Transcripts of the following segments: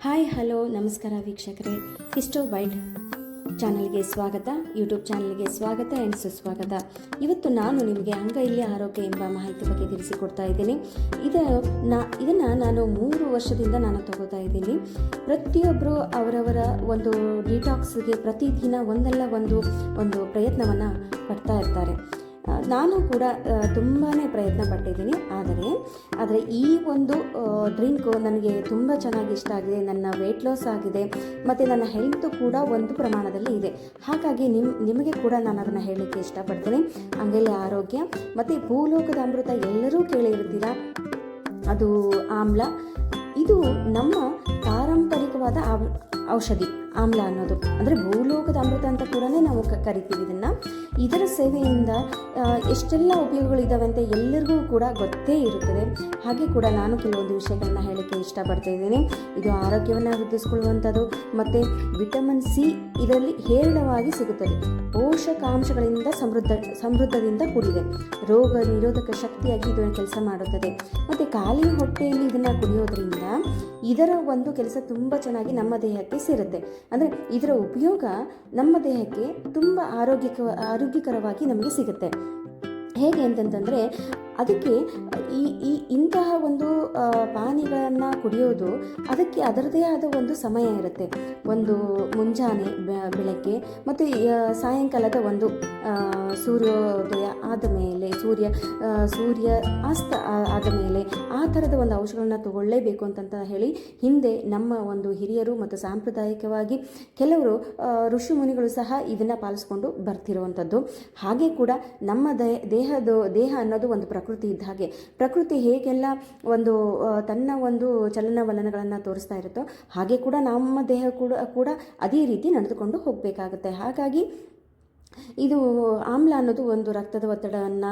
Hi hello ನಮಸ್ಕಾರ ವೀಕ್ಷಕರೇ, histo byte ಚಾನಲ್ಗೆ ಸ್ವಾಗತ. ಯೂಟ್ಯೂಬ್ ಚಾನಲ್ಗೆ ಸ್ವಾಗತ ಆ್ಯಂಡ್ ಸುಸ್ವಾಗತ. ಇವತ್ತು ನಾನು ನಿಮಗೆ ಅಂಗೈಲ್ಯ ಆರೋಗ್ಯ ಎಂಬ ಮಾಹಿತಿ ಬಗ್ಗೆ ತಿಳಿಸಿಕೊಡ್ತಾ ಇದ್ದೀನಿ. ಇದನ್ನು ನಾನು 3 ವರ್ಷದಿಂದ ನಾನು ತಗೋತಾ ಇದ್ದೀನಿ. ಪ್ರತಿಯೊಬ್ಬರು ಅವರವರ ಒಂದು ಡಿಟಾಕ್ಸ್ಗೆ ಪ್ರತಿದಿನ ಒಂದಲ್ಲ ಒಂದು ಪ್ರಯತ್ನವನ್ನು ಪಡ್ತಾ ಇರ್ತಾರೆ. ನಾನು ಕೂಡ ತುಂಬಾ ಪ್ರಯತ್ನ ಪಟ್ಟಿದ್ದೀನಿ. ಆದರೆ ಈ ಒಂದು ಡ್ರಿಂಕು ನನಗೆ ತುಂಬ ಚೆನ್ನಾಗಿ ಇಷ್ಟ ಆಗಿದೆ. ನನ್ನ ವೆಯ್ಟ್ ಲಾಸ್ ಆಗಿದೆ ಮತ್ತು ನನ್ನ ಹೆಲ್ತ್ ಕೂಡ ಒಂದು ಪ್ರಮಾಣದಲ್ಲಿ ಇದೆ. ಹಾಗಾಗಿ ನಿಮಗೆ ಕೂಡ ನಾನು ಅದನ್ನು ಹೇಳಲಿಕ್ಕೆ ಇಷ್ಟಪಡ್ತೀನಿ. ಅಂಗೈಲ್ಯ ಆರೋಗ್ಯ ಮತ್ತು ಭೂಲೋಕದ ಅಮೃತ ಎಲ್ಲರೂ ಕೇಳಿರ್ತೀರ. ಅದು ಆಮ್ಲ. ಇದು ನಮ್ಮ ಪಾರಂಪರಿಕವಾದ ಔಷಧಿ. ಆಮ್ಲ ಅನ್ನೋದು ಅಂದರೆ ಭೂಲೋಕದ ಅಮೃತ ಅಂತ ಕೂಡ ನಾವು ಕರಿತೀವಿ ಇದರ ಸೇವೆಯಿಂದ ಎಷ್ಟೆಲ್ಲ ಉಪಯೋಗಗಳಿದ್ದಾವೆ ಅಂತ ಎಲ್ಲರಿಗೂ ಕೂಡ ಗೊತ್ತೇ ಇರುತ್ತದೆ. ಹಾಗೆ ಕೂಡ ನಾನು ಕೆಲವೊಂದು ವಿಷಯಗಳನ್ನ ಹೇಳೋಕ್ಕೆ ಇಷ್ಟಪಡ್ತಾ ಇದ್ದೀನಿ. ಇದು ಆರೋಗ್ಯವನ್ನು ವೃದ್ಧಿಸಿಕೊಳ್ಳುವಂಥದ್ದು ಮತ್ತು ವಿಟಮಿನ್ ಸಿ ಇದರಲ್ಲಿ ಹೇರಳವಾಗಿ ಸಿಗುತ್ತದೆ. ಪೋಷಕಾಂಶಗಳಿಂದ ಸಮೃದ್ಧದಿಂದ ಕೂಡಿದೆ. ರೋಗ ನಿರೋಧಕ ಶಕ್ತಿಯಾಗಿ ಇದು ಕೆಲಸ ಮಾಡುತ್ತದೆ. ಮತ್ತು ಖಾಲಿ ಹೊಟ್ಟೆಯಲ್ಲಿ ಇದನ್ನು ಕುಡಿಯೋದ್ರಿಂದ ಇದರ ಒಂದು ಕೆಲಸ ತುಂಬ ಚೆನ್ನಾಗಿ ನಮ್ಮ ದೇಹಕ್ಕೆ ಸೇರುತ್ತೆ. ಅಂದರೆ ಇದರ ಉಪಯೋಗ ನಮ್ಮ ದೇಹಕ್ಕೆ ತುಂಬ ಆರೋಗ್ಯಕರವಾಗಿ ನಮಗೆ ಸಿಗುತ್ತೆ. ಹೇಗೆ ಅಂತಂತಂದರೆ ಅದಕ್ಕೆ ಇಂತಹ ಒಂದು ಪಾನೀಯಗಳನ್ನು ಕುಡಿಯೋದು ಅದಕ್ಕೆ ಅದರದೇ ಆದ ಒಂದು ಸಮಯ ಇರುತ್ತೆ. ಒಂದು ಮುಂಜಾನೆ ಬೆಳಗ್ಗೆ ಮತ್ತು ಸಾಯಂಕಾಲದ ಒಂದು ಸೂರ್ಯೋದಯ ಆದ ಮೇಲೆ ಸೂರ್ಯ ಅಸ್ತ ಆದ ಮೇಲೆ ಆ ಥರದ ಒಂದು ಔಷಧಗಳನ್ನ ತಗೊಳ್ಳೇಬೇಕು ಅಂತಂತ ಹೇಳಿ ಹಿಂದೆ ನಮ್ಮ ಒಂದು ಹಿರಿಯರು ಮತ್ತು ಸಾಂಪ್ರದಾಯಿಕವಾಗಿ ಕೆಲವರು ಋಷಿ ಮುನಿಗಳು ಸಹ ಇದನ್ನು ಪಾಲಿಸ್ಕೊಂಡು ಬರ್ತಿರುವಂಥದ್ದು. ಹಾಗೆ ಕೂಡ ನಮ್ಮ ದೇಹ ಅನ್ನೋದು ಒಂದು ಪ್ರಕೃತಿ ಇದ್ದ ಹಾಗೆ. ಪ್ರಕೃತಿ ಹೇಗೆಲ್ಲ ಒಂದು ತನ್ನ ಒಂದು ಚಲನವಲನಗಳನ್ನು ತೋರಿಸ್ತಾ ಇರುತ್ತೋ ಹಾಗೆ ಕೂಡ ನಮ್ಮ ದೇಹ ಕೂಡ ಅದೇ ರೀತಿ ನಡೆದುಕೊಂಡು ಹೋಗಬೇಕಾಗುತ್ತೆ. ಹಾಗಾಗಿ ಇದು ಆಮ್ಲ ಅನ್ನೋದು ಒಂದು ರಕ್ತದ ಒತ್ತಡವನ್ನು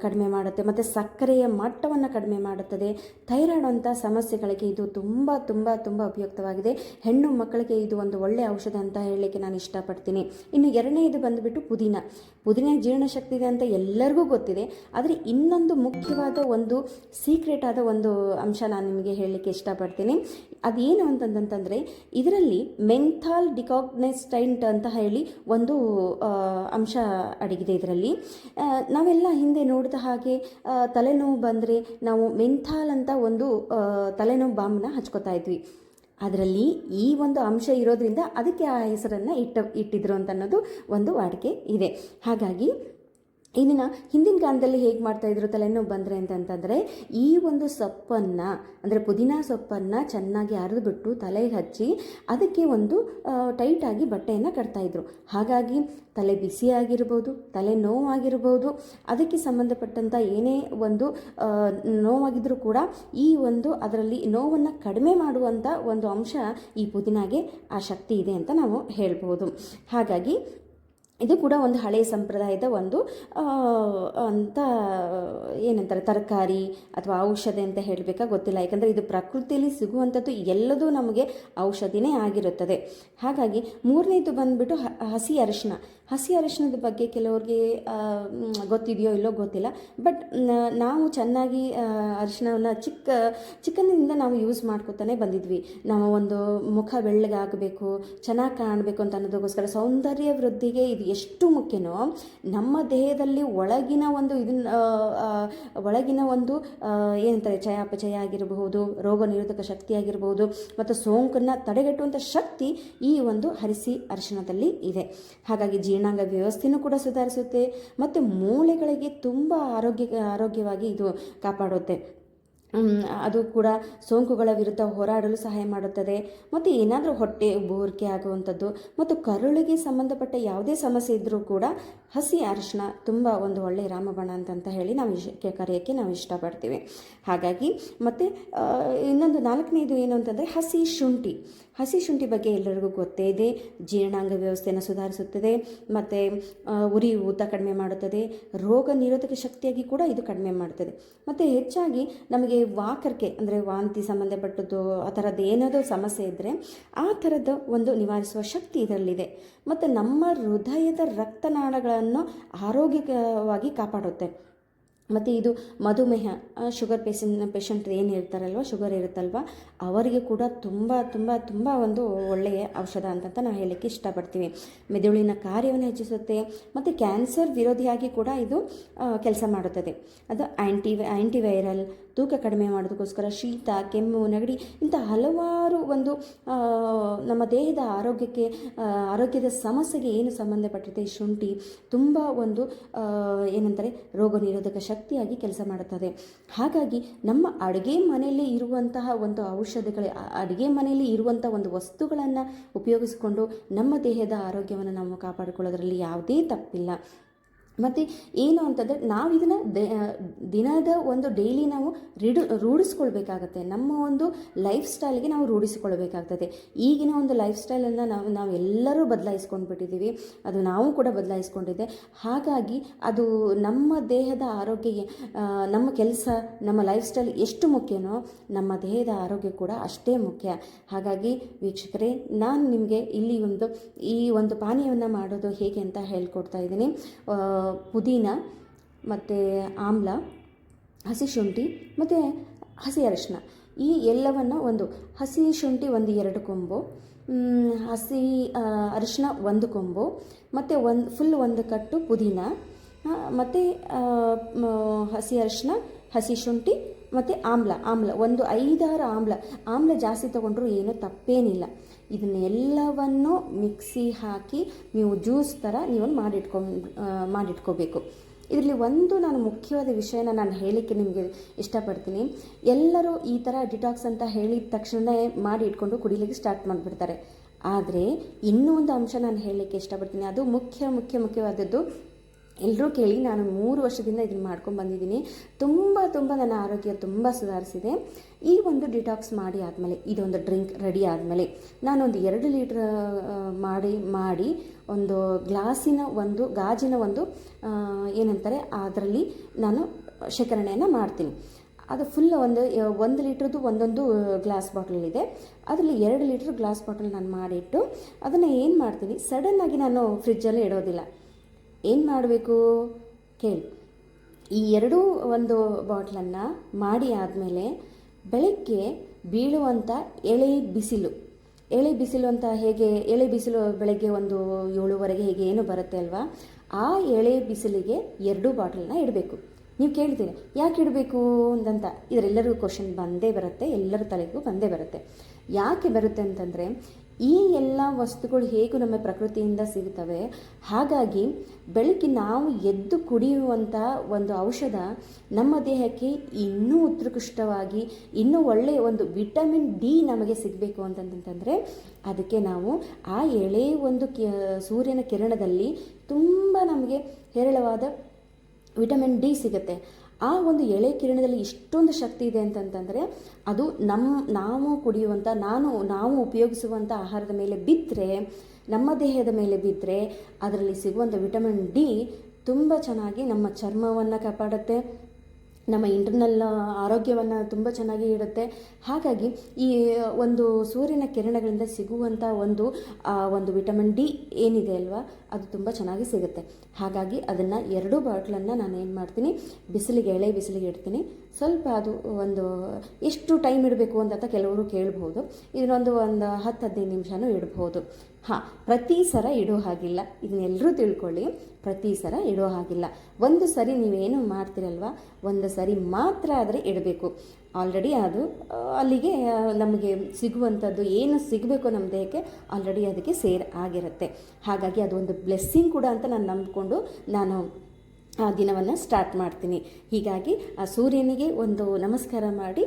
ಕಡಿಮೆ ಮಾಡುತ್ತೆ ಮತ್ತು ಸಕ್ಕರೆಯ ಮಟ್ಟವನ್ನು ಕಡಿಮೆ ಮಾಡುತ್ತದೆ. ಥೈರಾಯ್ಡ್ ಅಂಥ ಸಮಸ್ಯೆಗಳಿಗೆ ಇದು ತುಂಬ ತುಂಬ ತುಂಬ ಉಪಯುಕ್ತವಾಗಿದೆ. ಹೆಣ್ಣು ಮಕ್ಕಳಿಗೆ ಇದು ಒಂದು ಒಳ್ಳೆಯ ಔಷಧ ಅಂತ ಹೇಳಲಿಕ್ಕೆ ನಾನು ಇಷ್ಟಪಡ್ತೀನಿ. ಇನ್ನು ಎರಡನೇದು ಬಂದುಬಿಟ್ಟು ಪುದೀನ ಜೀರ್ಣಶಕ್ತಿ ಇದೆ ಅಂತ ಎಲ್ಲರಿಗೂ ಗೊತ್ತಿದೆ. ಆದರೆ ಇನ್ನೊಂದು ಮುಖ್ಯವಾದ ಒಂದು ಸೀಕ್ರೆಟ್ ಆದ ಒಂದು ಅಂಶ ನಾನು ನಿಮಗೆ ಹೇಳಲಿಕ್ಕೆ ಇಷ್ಟಪಡ್ತೀನಿ. ಅದೇನು ಅಂತಂದರೆ ಇದರಲ್ಲಿ ಮೆಂಥಾಲ್ ಡಿಕಾಗ್ನೆಸ್ಟೈಂಟ್ ಅಂತ ಹೇಳಿ ಒಂದು ಅಂಶ ಅಡಗಿದೆ. ಇದರಲ್ಲಿ ನಾವೆಲ್ಲ ಹಿಂದೆ ನೋಡಿದ ಹಾಗೆ ತಲೆನೋವು ಬಂದರೆ ನಾವು ಮೆಂಥಾಲ್ ಅಂತ ಒಂದು ತಲೆನೋವು ಬಾಂಬನ್ನ ಹಚ್ಕೋತಾ ಇದ್ವಿ. ಅದರಲ್ಲಿ ಈ ಒಂದು ಅಂಶ ಇರೋದ್ರಿಂದ ಅದಕ್ಕೆ ಆ ಹೆಸರನ್ನು ಇಟ್ಟಿದ್ರು ಅಂತ ಅನ್ನೋದು ಒಂದು ವಾಡಿಕೆ ಇದೆ. ಹಾಗಾಗಿ ಇದನ್ನು ಹಿಂದಿನ ಕಾಲದಲ್ಲಿ ಹೇಗೆ ಮಾಡ್ತಾಯಿದ್ರು ತಲೆನೋವು ಬಂದರೆ ಅಂತಂತಂದರೆ ಈ ಒಂದು ಸೊಪ್ಪನ್ನು ಅಂದರೆ ಪುದೀನ ಸೊಪ್ಪನ್ನು ಚೆನ್ನಾಗಿ ಅರೆದುಬಿಟ್ಟು ತಲೆಗೆ ಹಚ್ಚಿ ಅದಕ್ಕೆ ಒಂದು ಟೈಟಾಗಿ ಬಟ್ಟೆಯನ್ನು ಕಟ್ತಾಯಿದ್ರು. ಹಾಗಾಗಿ ತಲೆ ಬಿಸಿಯಾಗಿರ್ಬೋದು, ತಲೆ ನೋವಾಗಿರ್ಬೋದು, ಅದಕ್ಕೆ ಸಂಬಂಧಪಟ್ಟಂಥ ಏನೇ ಒಂದು ನೋವಾಗಿದ್ದರೂ ಕೂಡ ಈ ಒಂದು ಅದರಲ್ಲಿ ನೋವನ್ನು ಕಡಿಮೆ ಮಾಡುವಂಥ ಒಂದು ಅಂಶ ಈ ಪುದೀನಾಗೆ ಆ ಶಕ್ತಿ ಇದೆ ಅಂತ ನಾವು ಹೇಳ್ಬೋದು. ಹಾಗಾಗಿ ಇದು ಕೂಡ ಒಂದು ಹಳೆಯ ಸಂಪ್ರದಾಯದ ಒಂದು ಅಂತ ಏನಂತಾರೆ ತರಕಾರಿ ಅಥವಾ ಔಷಧಿ ಅಂತ ಹೇಳಬೇಕಾ ಗೊತ್ತಿಲ್ಲ. ಯಾಕಂದರೆ ಇದು ಪ್ರಕೃತಿಯಲ್ಲಿ ಸಿಗುವಂಥದ್ದು ಎಲ್ಲದೂ ನಮಗೆ ಔಷಧಿನೇ ಆಗಿರುತ್ತದೆ. ಹಾಗಾಗಿ ಮೂರನೇದು ಬಂದುಬಿಟ್ಟು ಹಸಿ ಅರಿಶಿಣದ ಬಗ್ಗೆ ಕೆಲವ್ರಿಗೆ ಗೊತ್ತಿದೆಯೋ ಇಲ್ಲೋ ಗೊತ್ತಿಲ್ಲ. ಬಟ್ ನಾವು ಚೆನ್ನಾಗಿ ಅರಿಶಿಣವನ್ನು ಚಿಕ್ಕಂದಿನಿಂದ ನಾವು ಯೂಸ್ ಮಾಡ್ಕೊತಾನೆ ಬಂದಿದ್ವಿ. ನಾವು ಒಂದು ಮುಖ ಬೆಳ್ಳಗಾಗಬೇಕು, ಚೆನ್ನಾಗಿ ಕಾಣಬೇಕು ಅಂತ ಅನ್ನೋದಕ್ಕೋಸ್ಕರ ಸೌಂದರ್ಯ ವೃದ್ಧಿಗೆ ಇದು ಎಷ್ಟು ಮುಖ್ಯನೋ ನಮ್ಮ ದೇಹದಲ್ಲಿ ಒಳಗಿನ ಒಂದು ಏನಂತಾರೆ ಚಯಾಪಚಯ ಆಗಿರಬಹುದು, ರೋಗ ನಿರೋಧಕ ಶಕ್ತಿ ಆಗಿರಬಹುದು ಮತ್ತು ಸೋಂಕನ್ನು ತಡೆಗಟ್ಟುವಂಥ ಶಕ್ತಿ ಈ ಒಂದು ಹಸಿ ಅರಿಶಿಣದಲ್ಲಿ ಇದೆ. ಹಾಗಾಗಿ ಜೀರ್ಣಾಂಗ ವ್ಯವಸ್ಥೆಯೂ ಕೂಡ ಸುಧಾರಿಸುತ್ತೆ ಮತ್ತು ಮೂಳೆಗಳಿಗೆ ತುಂಬ ಆರೋಗ್ಯವಾಗಿ ಇದು ಕಾಪಾಡುತ್ತೆ. ಅದು ಕೂಡ ಸೋಂಕುಗಳ ವಿರುದ್ಧ ಹೋರಾಡಲು ಸಹಾಯ ಮಾಡುತ್ತದೆ. ಮತ್ತು ಏನಾದರೂ ಹೊಟ್ಟೆ ಬೋರಿಕೆ ಆಗುವಂಥದ್ದು ಮತ್ತು ಕರುಳಿಗೆ ಸಂಬಂಧಪಟ್ಟ ಯಾವುದೇ ಸಮಸ್ಯೆ ಇದ್ದರೂ ಕೂಡ ಹಸಿ ಅರಿಶಿಣ ತುಂಬ ಒಂದು ಒಳ್ಳೆಯ ರಾಮಬಾಣ ಅಂತ ಹೇಳಿ ನಾವು ಕರೆಯೋಕ್ಕೆ ನಾವು ಇಷ್ಟಪಡ್ತೀವಿ. ಹಾಗಾಗಿ ಮತ್ತು ಇನ್ನೊಂದು 4ನೇದು ಏನು ಅಂತಂದರೆ ಹಸಿ ಶುಂಠಿ ಬಗ್ಗೆ ಎಲ್ಲರಿಗೂ ಗೊತ್ತೇ ಇದೆ. ಜೀರ್ಣಾಂಗ ವ್ಯವಸ್ಥೆಯನ್ನು ಸುಧಾರಿಸುತ್ತದೆ ಮತ್ತು ಉರಿಯೂತ ಕಡಿಮೆ ಮಾಡುತ್ತದೆ. ರೋಗ ನಿರೋಧಕ ಶಕ್ತಿಯಾಗಿ ಕೂಡ ಇದು ಕಡಿಮೆ ಮಾಡುತ್ತದೆ. ಮತ್ತು ಹೆಚ್ಚಾಗಿ ನಮಗೆ ವಾಕರಿಕೆ ಅಂದರೆ ವಾಂತಿ ಸಂಬಂಧಪಟ್ಟದ್ದು ಆ ಥರದ್ದು ಏನಾದರೂ ಸಮಸ್ಯೆ ಇದ್ದರೆ ಆ ಥರದ ಒಂದು ನಿವಾರಿಸುವ ಶಕ್ತಿ ಇದರಲ್ಲಿದೆ. ಮತ್ತು ನಮ್ಮ ಹೃದಯದ ರಕ್ತನಾಳಗಳನ್ನು ಆರೋಗ್ಯವಾಗಿ ಕಾಪಾಡುತ್ತೆ. ಮತ್ತು ಇದು ಮಧುಮೇಹ, ಶುಗರ್ ಪೇಷಂಟ್ ಏನು ಇರ್ತಾರಲ್ವ, ಶುಗರ್ ಇರುತ್ತಲ್ವ, ಅವರಿಗೆ ಕೂಡ ತುಂಬ ತುಂಬ ತುಂಬ ಒಂದು ಒಳ್ಳೆಯ ಔಷಧ ಅಂತ ನಾವು ಹೇಳಲಿಕ್ಕೆ ಇಷ್ಟಪಡ್ತೀವಿ. ಮೆದುಳಿನ ಕಾರ್ಯವನ್ನು ಹೆಚ್ಚಿಸುತ್ತೆ ಮತ್ತು ಕ್ಯಾನ್ಸರ್ ವಿರೋಧಿಯಾಗಿ ಕೂಡ ಇದು ಕೆಲಸ ಮಾಡುತ್ತದೆ. ಅದು ಆ್ಯಂಟಿವೈರಲ್, ತೂಕ ಕಡಿಮೆ ಮಾಡೋದಕ್ಕೋಸ್ಕರ, ಶೀತ, ಕೆಮ್ಮು, ನೆಗಡಿ ಇಂಥ ಹಲವಾರು ಒಂದು ನಮ್ಮ ದೇಹದ ಆರೋಗ್ಯದ ಸಮಸ್ಯೆಗೆ ಏನು ಸಂಬಂಧಪಟ್ಟಿದೆ ಈ ಶುಂಠಿ ತುಂಬ ಒಂದು ಏನಂತಾರೆ ರೋಗ ನಿರೋಧಕ ಶಕ್ತಿಯಾಗಿ ಕೆಲಸ ಮಾಡುತ್ತದೆ. ಹಾಗಾಗಿ ನಮ್ಮ ಅಡುಗೆ ಮನೆಯಲ್ಲಿ ಇರುವಂತಹ ಒಂದು ಔಷಧಿಗಳು, ಅಡುಗೆ ಮನೆಯಲ್ಲಿ ಇರುವಂಥ ಒಂದು ವಸ್ತುಗಳನ್ನು ಉಪಯೋಗಿಸಿಕೊಂಡು ನಮ್ಮ ದೇಹದ ಆರೋಗ್ಯವನ್ನು ನಾವು ಕಾಪಾಡಿಕೊಳ್ಳೋದ್ರಲ್ಲಿ ಯಾವುದೇ ತಪ್ಪಿಲ್ಲ. ಮತ್ತು ಏನು ಅಂತಂದರೆ ನಾವು ಇದನ್ನು ದಿನದ ಒಂದು ಡೈಲಿ ನಾವು ರೂಢಿಸ್ಕೊಳ್ಬೇಕಾಗತ್ತೆ. ನಮ್ಮ ಒಂದು ಲೈಫ್ ಸ್ಟೈಲ್ಗೆ ನಾವು ರೂಢಿಸಿಕೊಳ್ಬೇಕಾಗ್ತದೆ. ಈಗಿನ ಒಂದು ಲೈಫ್ ಸ್ಟೈಲನ್ನು ನಾವೆಲ್ಲರೂ ಬದಲಾಯಿಸ್ಕೊಂಡು ಬಿಟ್ಟಿದ್ದೀವಿ, ಅದು ನಾವು ಕೂಡ ಬದಲಾಯಿಸ್ಕೊಂಡಿದ್ದೆ. ಹಾಗಾಗಿ ಅದು ನಮ್ಮ ದೇಹದ ಆರೋಗ್ಯ, ನಮ್ಮ ಕೆಲಸ, ನಮ್ಮ ಲೈಫ್ ಸ್ಟೈಲ್ ಎಷ್ಟು ಮುಖ್ಯನೋ ನಮ್ಮ ದೇಹದ ಆರೋಗ್ಯ ಕೂಡ ಅಷ್ಟೇ ಮುಖ್ಯ. ಹಾಗಾಗಿ ವೀಕ್ಷಕರೇ, ನಾನು ನಿಮಗೆ ಇಲ್ಲಿ ಈ ಒಂದು ಪಾನೀಯವನ್ನು ಮಾಡೋದು ಹೇಗೆ ಅಂತ ಹೇಳ್ಕೊಡ್ತಾ ಇದ್ದೀನಿ. ಪುದೀನ ಮತ್ತು ಆಮ್ಲ, ಹಸಿ ಶುಂಠಿ ಮತ್ತು ಹಸಿ ಅರಿಶಿನ, ಈ ಎಲ್ಲವನ್ನು ಹಸಿ ಶುಂಠಿ 2 ಕೊಂಬು, ಹಸಿ ಅರಿಶಿನ 1 ಕೊಂಬು ಮತ್ತು ಫುಲ್ 1 ಕಟ್ಟು ಪುದೀನ ಮತ್ತು ಹಸಿ ಅರಿಶಿನ, ಹಸಿ ಶುಂಠಿ ಮತ್ತು ಆಮ್ಲ 5-6 ಆಮ್ಲ ಜಾಸ್ತಿ ತೊಗೊಂಡ್ರೂ ಏನೂ ತಪ್ಪೇನಿಲ್ಲ. ಇದನ್ನೆಲ್ಲವನ್ನು ಮಿಕ್ಸಿ ಹಾಕಿ ನೀವು ಜ್ಯೂಸ್ ಥರ ನೀವು ಮಾಡಿಟ್ಕೋಬೇಕು. ಇದರಲ್ಲಿ ನಾನು ಮುಖ್ಯವಾದ ವಿಷಯನ ನಾನು ಹೇಳಲಿಕ್ಕೆ ನಿಮಗೆ ಇಷ್ಟಪಡ್ತೀನಿ. ಎಲ್ಲರೂ ಈ ಥರ ಡಿಟಾಕ್ಸ್ ಅಂತ ಹೇಳಿದ ತಕ್ಷಣ ಮಾಡಿ ಇಟ್ಕೊಂಡು ಕುಡಿಲಿಕ್ಕೆ ಸ್ಟಾರ್ಟ್ ಮಾಡಿಬಿಡ್ತಾರೆ. ಆದರೆ ಇನ್ನೂ ಒಂದು ಅಂಶ ನಾನು ಹೇಳಲಿಕ್ಕೆ ಇಷ್ಟಪಡ್ತೀನಿ, ಅದು ಮುಖ್ಯವಾದದ್ದು. ಎಲ್ಲರೂ ಕೇಳಿ, ನಾನು 3 ವರ್ಷದಿಂದ ಇದನ್ನು ಮಾಡ್ಕೊಂಡು ಬಂದಿದ್ದೀನಿ. ತುಂಬ ನನ್ನ ಆರೋಗ್ಯ ತುಂಬ ಸುಧಾರಿಸಿದೆ. ಈ ಒಂದು ಡಿಟಾಕ್ಸ್ ಮಾಡಿ ಆದಮೇಲೆ, ಇದೊಂದು ಡ್ರಿಂಕ್ ರೆಡಿ ಆದಮೇಲೆ ನಾನೊಂದು 2 ಲೀಟ್ರ್ ಮಾಡಿ ಒಂದು ಗ್ಲಾಸಿನ ಗಾಜಿನ ಏನಂತಾರೆ ಅದರಲ್ಲಿ ನಾನು ಶೇಖರಣೆಯನ್ನು ಮಾಡ್ತೀನಿ. ಅದು ಫುಲ್ 1 ಲೀಟ್ರದ್ದು ಒಂದೊಂದು ಗ್ಲಾಸ್ ಬಾಟಲಿದೆ. ಅದರಲ್ಲಿ 2 ಲೀಟ್ರ್ ಗ್ಲಾಸ್ ಬಾಟಲ್ ನಾನು ಮಾಡಿಟ್ಟು ಅದನ್ನು ಏನು ಮಾಡ್ತೀನಿ, ಸಡನ್ನಾಗಿ ನಾನು ಫ್ರಿಜ್ಜಲ್ಲಿ ಇಡೋದಿಲ್ಲ. ಏನು ಮಾಡಬೇಕು ಕೇಳಿ, ಈ 2 ಬಾಟ್ಲನ್ನು ಮಾಡಿ ಆದಮೇಲೆ ಬೆಳಗ್ಗೆ ಬೀಳುವಂಥ ಎಳೆ ಬಿಸಿಲು ಅಂತ ಎಳೆ ಬಿಸಿಲು ಬೆಳಗ್ಗೆ 7:30 ಹೇಗೆ ಏನು ಬರುತ್ತೆ ಅಲ್ವಾ, ಆ ಎಳೆ ಬಿಸಿಲಿಗೆ 2 ಬಾಟಲನ್ನ ಇಡಬೇಕು. ನೀವು ಕೇಳ್ತೀರಿ ಯಾಕೆ ಇಡಬೇಕು ಅಂತ, ಇದರೆಲ್ಲರಿಗೂ ಕ್ವಶನ್ ಬಂದೇ ಬರುತ್ತೆ, ಎಲ್ಲರ ತಲೆಗೂ ಬಂದೇ ಬರುತ್ತೆ. ಯಾಕೆ ಬರುತ್ತೆ ಅಂತಂದರೆ, ಈ ಎಲ್ಲ ವಸ್ತುಗಳು ಹೇಗೂ ನಮ್ಮ ಪ್ರಕೃತಿಯಿಂದ ಸಿಗುತ್ತವೆ. ಹಾಗಾಗಿ ಬೆಳಗ್ಗೆ ನಾವು ಎದ್ದು ಕುಡಿಯುವಂಥ ಒಂದು ಔಷಧ ನಮ್ಮ ದೇಹಕ್ಕೆ ಇನ್ನೂ ಉತ್ಕೃಷ್ಟವಾಗಿ, ಇನ್ನೂ ಒಳ್ಳೆಯ ವಿಟಮಿನ್ ಡಿ ನಮಗೆ ಸಿಗಬೇಕು ಅಂತಂತಂದರೆ, ಅದಕ್ಕೆ ನಾವು ಆ ಎಳೆ ಸೂರ್ಯನ ಕಿರಣದಲ್ಲಿ ತುಂಬ ನಮಗೆ ಹೇರಳವಾದ ವಿಟಮಿನ್ ಡಿ ಸಿಗುತ್ತೆ. ಆ ಎಳೆ ಕಿರಣದಲ್ಲಿ ಇಷ್ಟೊಂದು ಶಕ್ತಿ ಇದೆ ಅಂತಂತಂದರೆ, ಅದು ನಾವು ಕುಡಿಯುವಂಥ ನಾವು ಉಪಯೋಗಿಸುವಂಥ ಆಹಾರದ ಮೇಲೆ ಬಿದ್ದರೆ, ನಮ್ಮ ದೇಹದ ಮೇಲೆ ಬಿದ್ದರೆ ಅದರಲ್ಲಿ ಸಿಗುವಂಥ ವಿಟಮಿನ್ ಡಿ ತುಂಬ ಚೆನ್ನಾಗಿ ನಮ್ಮ ಚರ್ಮವನ್ನು ಕಾಪಾಡುತ್ತೆ, ನಮ್ಮ ಇಂಟರ್ನಲ್ ಆರೋಗ್ಯವನ್ನು ತುಂಬ ಚೆನ್ನಾಗಿ ಇಡುತ್ತೆ. ಹಾಗಾಗಿ ಈ ಸೂರ್ಯನ ಕಿರಣಗಳಿಂದ ಸಿಗುವಂಥ ಒಂದು ವಿಟಮಿನ್ ಡಿ ಏನಿದೆ ಅಲ್ವಾ, ಅದು ತುಂಬ ಚೆನ್ನಾಗಿ ಸಿಗುತ್ತೆ. ಹಾಗಾಗಿ ಅದನ್ನು 2 ಬಾಟ್ಲನ್ನು ನಾನು ಏನು ಮಾಡ್ತೀನಿ, ಎಳೆ ಬಿಸಿಲಿಗೆ ಇಡ್ತೀನಿ. ಸ್ವಲ್ಪ ಅದು ಎಷ್ಟು ಟೈಮ್ ಇಡಬೇಕು ಅಂತ ಕೆಲವರು ಕೇಳ್ಬೋದು. ಇದನ್ನೊಂದು 10-15 ನಿಮಿಷನೂ ಇಡ್ಬೋದು. ಪ್ರತಿ ಸಲ ಇಡೋ ಹಾಗಿಲ್ಲ, ಇದನ್ನೆಲ್ಲರೂ ತಿಳ್ಕೊಳ್ಳಿ. ಪ್ರತಿ ಸಲ ಇಡೋ ಹಾಗಿಲ್ಲ. ಒಂದು ಸರಿ ನೀವೇನು ಮಾಡ್ತೀರಲ್ವ, ಒಂದು ಸರಿ ಮಾತ್ರ ಆದರೆ ಇಡಬೇಕು. ಆಲ್ರೆಡಿ ಅದು ಅಲ್ಲಿಗೆ ನಮಗೆ ಸಿಗುವಂಥದ್ದು ಏನು ಸಿಗಬೇಕು ನಮ್ಮ ದೇಹಕ್ಕೆ ಆಲ್ರೆಡಿ ಅದಕ್ಕೆ ಆಗಿರುತ್ತೆ. ಹಾಗಾಗಿ ಅದೊಂದು ಬ್ಲೆಸ್ಸಿಂಗ್ ಕೂಡ ಅಂತ ನಾನು ನಂಬಿಕೊಂಡು ನಾನು ಆ ದಿನವನ್ನು ಸ್ಟಾರ್ಟ್ ಮಾಡ್ತೀನಿ. ಹೀಗಾಗಿ ಆ ಸೂರ್ಯನಿಗೆ ನಮಸ್ಕಾರ ಮಾಡಿ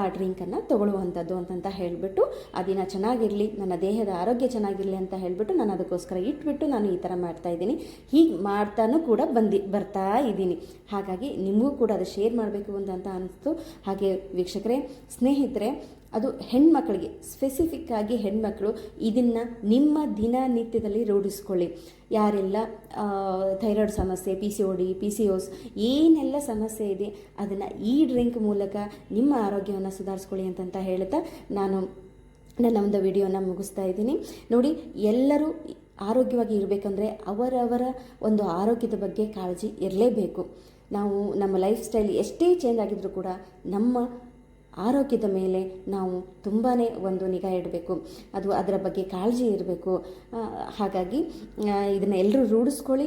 ಆ ಡ್ರಿಂಕನ್ನು ತಗೊಳ್ಳುವಂಥದ್ದು ಅಂತ ಹೇಳಿಬಿಟ್ಟು, ಆ ದಿನ ಚೆನ್ನಾಗಿರಲಿ, ನನ್ನ ದೇಹದ ಆರೋಗ್ಯ ಚೆನ್ನಾಗಿರಲಿ ಅಂತ ಹೇಳಿಬಿಟ್ಟು ನಾನು ಅದಕ್ಕೋಸ್ಕರ ಇಟ್ಬಿಟ್ಟು ನಾನು ಈ ಥರ ಮಾಡ್ತಾಯಿದ್ದೀನಿ. ಹೀಗೆ ಮಾಡ್ತಾನೂ ಕೂಡ ಬರ್ತಾ ಇದ್ದೀನಿ. ಹಾಗಾಗಿ ನಿಮಗೂ ಕೂಡ ಅದು ಶೇರ್ ಮಾಡಬೇಕು ಅಂತ ಅನಿಸ್ತು. ಹಾಗೆ ವೀಕ್ಷಕರೇ, ಸ್ನೇಹಿತರೆ, ಅದು ಹೆಣ್ಮಕ್ಳಿಗೆ ಸ್ಪೆಸಿಫಿಕ್ಕಾಗಿ ಹೆಣ್ಮಕ್ಳು ಇದನ್ನು ನಿಮ್ಮ ದಿನನಿತ್ಯದಲ್ಲಿ ರೂಢಿಸ್ಕೊಳ್ಳಿ. ಯಾರೆಲ್ಲ ಥೈರಾಯ್ಡ್ ಸಮಸ್ಯೆ, PCOS ಏನೆಲ್ಲ ಸಮಸ್ಯೆ ಇದೆ ಅದನ್ನು ಈ ಡ್ರಿಂಕ್ ಮೂಲಕ ನಿಮ್ಮ ಆರೋಗ್ಯವನ್ನು ಸುಧಾರಿಸ್ಕೊಳ್ಳಿ ಅಂತ ಹೇಳ್ತಾ ನಾನು ನನ್ನ ವಿಡಿಯೋನ ಮುಗಿಸ್ತಾ ಇದ್ದೀನಿ. ನೋಡಿ, ಎಲ್ಲರೂ ಆರೋಗ್ಯವಾಗಿ ಇರಬೇಕಂದ್ರೆ ಅವರವರ ಆರೋಗ್ಯದ ಬಗ್ಗೆ ಕಾಳಜಿ ಇರಲೇಬೇಕು. ನಾವು ನಮ್ಮ ಲೈಫ್ ಸ್ಟೈಲ್ ಎಷ್ಟೇ ಚೇಂಜ್ ಆಗಿದ್ರೂ ಕೂಡ ನಮ್ಮ ಆರೋಗ್ಯದ ಮೇಲೆ ನಾವು ತುಂಬಾ ಒಂದು ನಿಗಾ ಇಡಬೇಕು, ಅದರ ಬಗ್ಗೆ ಕಾಳಜಿ ಇರಬೇಕು. ಹಾಗಾಗಿ ಇದನ್ನು ಎಲ್ಲರೂ ರೂಢಿಸ್ಕೊಳ್ಳಿ.